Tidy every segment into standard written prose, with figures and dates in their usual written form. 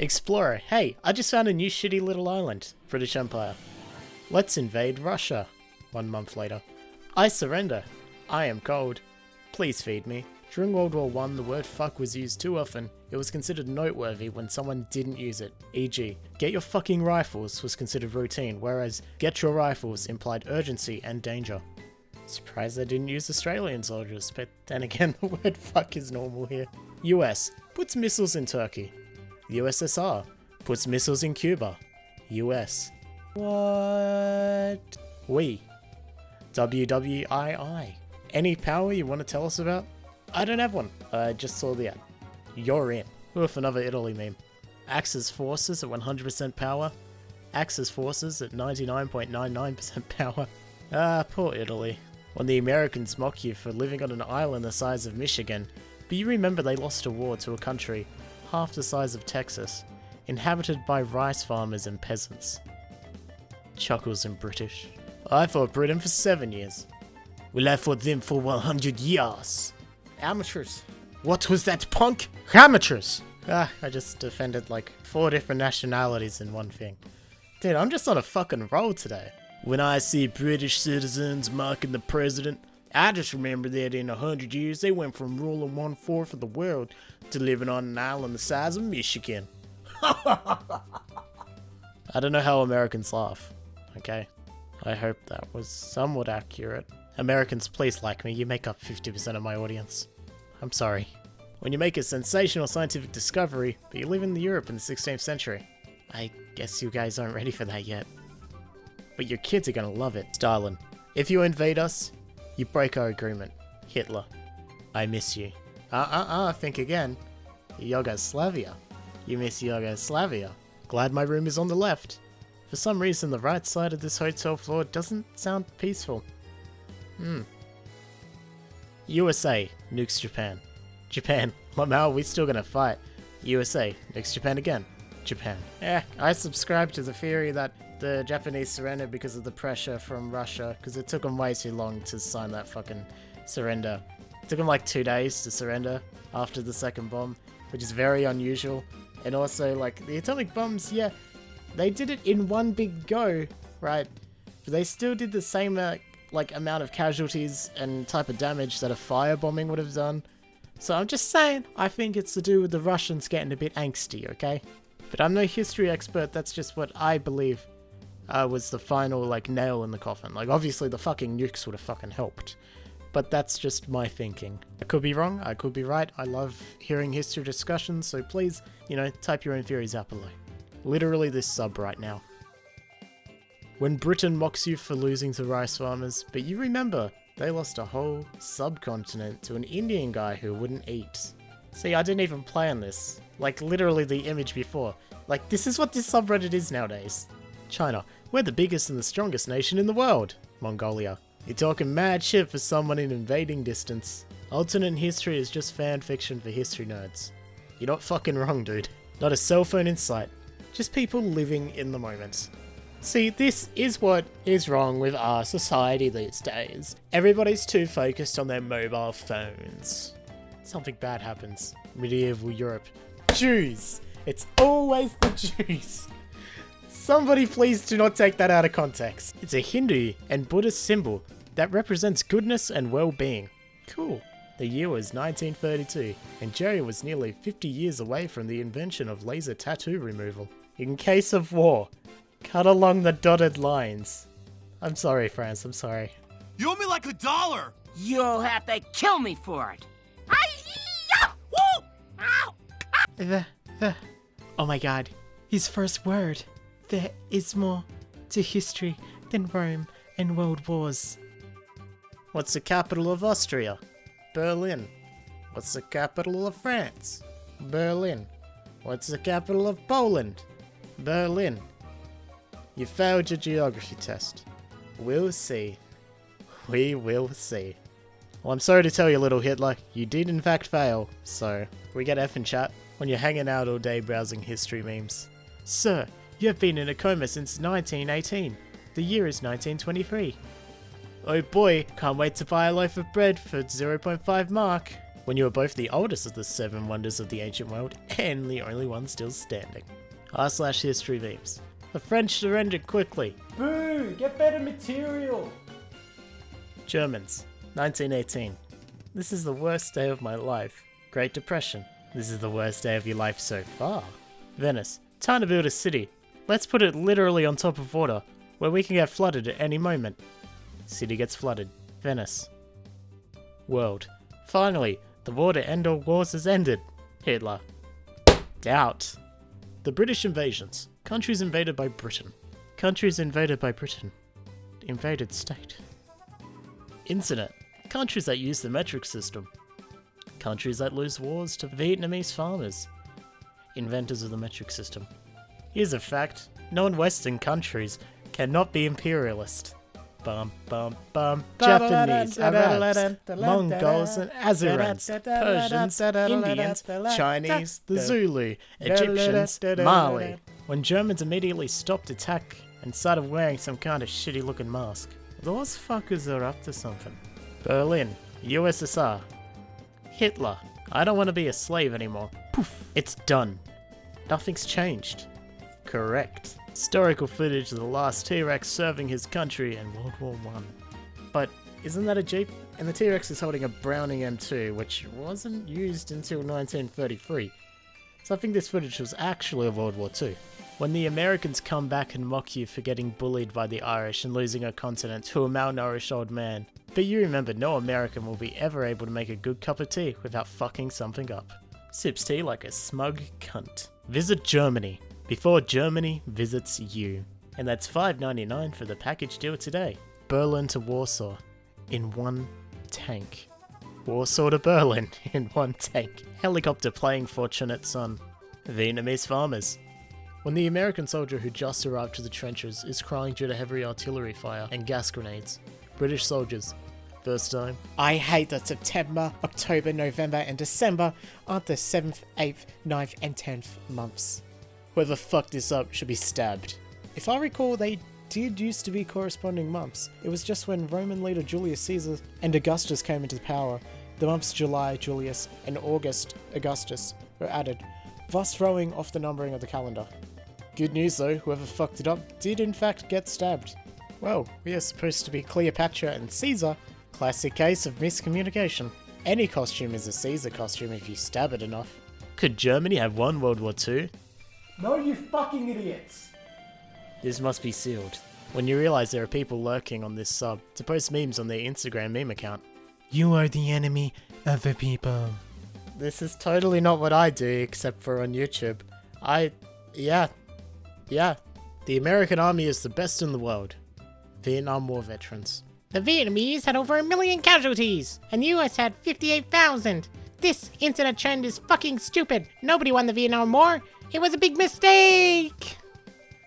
Explorer, hey, I just found a new shitty little island. British Empire. Let's invade Russia. 1 month later. I surrender. I am cold. Please feed me. During World War I, the word fuck was used too often. It was considered noteworthy when someone didn't use it. E.g., get your fucking rifles was considered routine, whereas get your rifles implied urgency and danger. Surprised they didn't use Australian soldiers, but then again, the word fuck is normal here. US puts missiles in Turkey. USSR puts missiles in Cuba. US. What? We. WWII. Any power you want to tell us about? I don't have one. I just saw the ad. You're in. Oof, another Italy meme. Axis forces at 100% power. Axis forces at 99.99% power. Ah, poor Italy. When the Americans mock you for living on an island the size of Michigan, but you remember they lost a war to a country half the size of Texas, inhabited by rice farmers and peasants. Chuckles in British. I fought Britain for 7 years. Well, I fought them for 100 years. Amateurs. What was that, punk? Amateurs! Ah, I just defended like 4 different nationalities in one thing. Dude, I'm just on a fucking roll today. When I see British citizens mocking the president, I just remember that in 100 years they went from ruling 1/4 of the world to living on an island the size of Michigan. I don't know how Americans laugh, okay? I hope that was somewhat accurate. Americans, please like me, you make up 50% of my audience. I'm sorry. When you make a sensational scientific discovery, but you live in Europe in the 16th century. I guess you guys aren't ready for that yet. But your kids are gonna love it. Stalin. If you invade us, you break our agreement. Hitler. I miss you. Think again. Yugoslavia. You miss Yugoslavia. Glad my room is on the left. For some reason, the right side of this hotel floor doesn't sound peaceful. USA nukes Japan. Japan, Lamau, we still gonna fight. USA nukes Japan again. Japan. I subscribe to the theory that the Japanese surrendered because of the pressure from Russia, because it took them way too long to sign that fucking surrender. It took them like 2 days to surrender after the second bomb, which is very unusual. And also, like, the atomic bombs, yeah, they did it in one big go, right? But they still did the same, amount of casualties and type of damage that a firebombing would have done. So I'm just saying, I think it's to do with the Russians getting a bit angsty, okay? But I'm no history expert, that's just what I believe was the final, nail in the coffin. Obviously the fucking nukes would have fucking helped. But that's just my thinking. I could be wrong, I could be right. I love hearing history discussions, so please, type your own theories out below. Literally this sub right now. When Britain mocks you for losing to rice farmers, but you remember, they lost a whole subcontinent to an Indian guy who wouldn't eat. See, I didn't even plan this. Literally the image before. This is what this subreddit is nowadays. China. We're the biggest and the strongest nation in the world. Mongolia. You're talking mad shit for someone in invading distance. Alternate history is just fan fiction for history nerds. You're not fucking wrong, dude. Not a cell phone in sight. Just people living in the moment. See, this is what is wrong with our society these days. Everybody's too focused on their mobile phones. Something bad happens. Medieval Europe. Jews! It's always the Jews! Somebody please do not take that out of context. It's a Hindu and Buddhist symbol that represents goodness and well-being. Cool. The year was 1932, and Jerry was nearly 50 years away from the invention of laser tattoo removal. In case of war, cut along the dotted lines. I'm sorry, France, I'm sorry. You owe me like $1! You'll have to kill me for it! Woo! Ow! Oh my god, his first word. There is more to history than Rome and world wars. What's the capital of Austria? Berlin. What's the capital of France? Berlin. What's the capital of Poland? Berlin. You failed your geography test. We'll see. We will see. Well, I'm sorry to tell you, little Hitler, you did in fact fail, so we get F in chat when you're hanging out all day browsing history memes. Sir, you have been in a coma since 1918. The year is 1923. Oh boy, can't wait to buy a loaf of bread for 0.5 mark. when you were both the oldest of the 7 wonders of the ancient world and the only one still standing. r/HistoryMemes. The French surrendered quickly. Boo! Get better material! Germans, 1918. This is the worst day of my life. Great Depression. This is the worst day of your life so far. Venice. Time to build a city. Let's put it literally on top of water, where we can get flooded at any moment. City gets flooded. Venice. World. Finally, the war to end all wars has ended. Hitler. Doubt. The British invasions. Countries invaded by Britain. Countries invaded by Britain. Invaded state. Internet. Countries that use the metric system. Countries that lose wars to Vietnamese farmers. Inventors of the metric system. Here's a fact. Non-Western countries cannot be imperialist. Bum bum bum. Japanese, Arabs, Mongols and Azerans, Persians, Indians, Chinese, the Zulu, Egyptians, Mali. When Germans immediately stopped attack and started wearing some kind of shitty looking mask. Those fuckers are up to something. Berlin, USSR. Hitler. I don't want to be a slave anymore. Poof. It's done. Nothing's changed. Correct. Historical footage of the last T-Rex serving his country in World War I. But isn't that a Jeep? And the T-Rex is holding a Browning M2, which wasn't used until 1933. So I think this footage was actually of World War II. When the Americans come back and mock you for getting bullied by the Irish and losing a continent to a malnourished old man. But you remember, no American will be ever able to make a good cup of tea without fucking something up. Sips tea like a smug cunt. Visit Germany before Germany visits you. And that's $5.99 for the package deal today. Berlin to Warsaw in one tank. Warsaw to Berlin in one tank. Helicopter playing Fortunate Son. Vietnamese farmers. When the American soldier who just arrived to the trenches is crying due to heavy artillery fire and gas grenades. British soldiers. First time. I hate that September, October, November and December aren't the 7th, 8th, 9th and 10th months. Whoever fucked this up should be stabbed. If I recall, they did used to be corresponding months. It was just when Roman leader Julius Caesar and Augustus came into power, the months July, Julius, and August, Augustus, were added, thus throwing off the numbering of the calendar. Good news though, whoever fucked it up did in fact get stabbed. Well, we are supposed to be Cleopatra and Caesar. Classic case of miscommunication. Any costume is a Caesar costume if you stab it enough. Could Germany have won World War II? No, you fucking idiots! This must be sealed. When you realize there are people lurking on this sub to post memes on their Instagram meme account. You are the enemy of the people. This is totally not what I do, except for on YouTube. Yeah. The American army is the best in the world. Vietnam War veterans. The Vietnamese had over 1 million casualties, and the US had 58,000. This internet trend is fucking stupid. Nobody won the Vietnam War. It was a big mistake.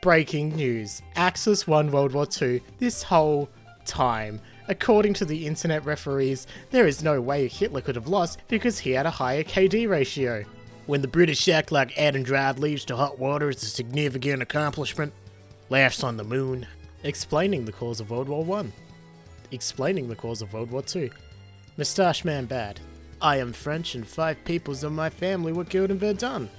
Breaking news. Axis won World War II this whole time. According to the internet referees, there is no way Hitler could have lost because he had a higher KD ratio. When the British act like adding dried leaves to hot water is a significant accomplishment. Laughs on the moon. Explaining the cause of World War I. Explaining the cause of World War II. Moustache Man bad. I am French and 5 peoples of my family were killed in Verdun.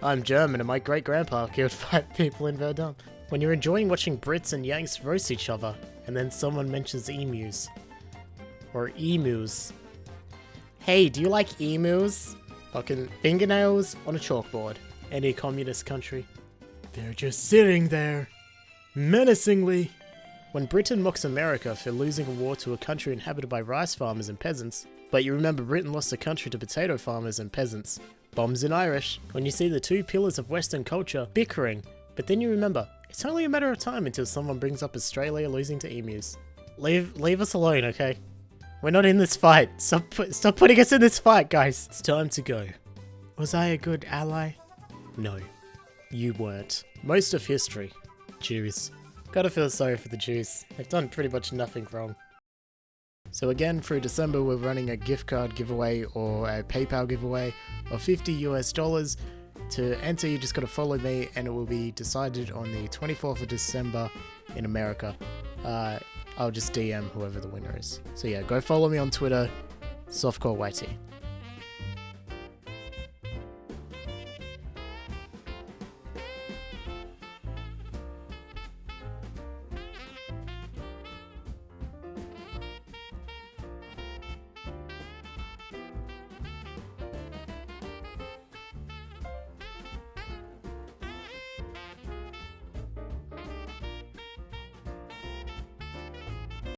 I'm German and my great-grandpa killed 5 people in Verdun. When you're enjoying watching Brits and Yanks roast each other, and then someone mentions emus. Or emus. Hey, do you like emus? Fucking fingernails on a chalkboard. Any communist country. They're just sitting there. Menacingly. When Britain mocks America for losing a war to a country inhabited by rice farmers and peasants, but you remember Britain lost a country to potato farmers and peasants. Bombs in Irish. When you see the 2 pillars of Western culture bickering, but then you remember, it's only a matter of time until someone brings up Australia losing to emus. Leave us alone, okay? We're not in this fight. Stop putting us in this fight, guys. It's time to go. Was I a good ally? No, you weren't. Most of history. Jews. Gotta feel sorry for the Jews. They've done pretty much nothing wrong. So again, through December, we're running a gift card giveaway or a PayPal giveaway of $50 US. To enter, you just gotta follow me and it will be decided on the 24th of December in America. I'll just DM whoever the winner is. So yeah, go follow me on Twitter, Softcore YT.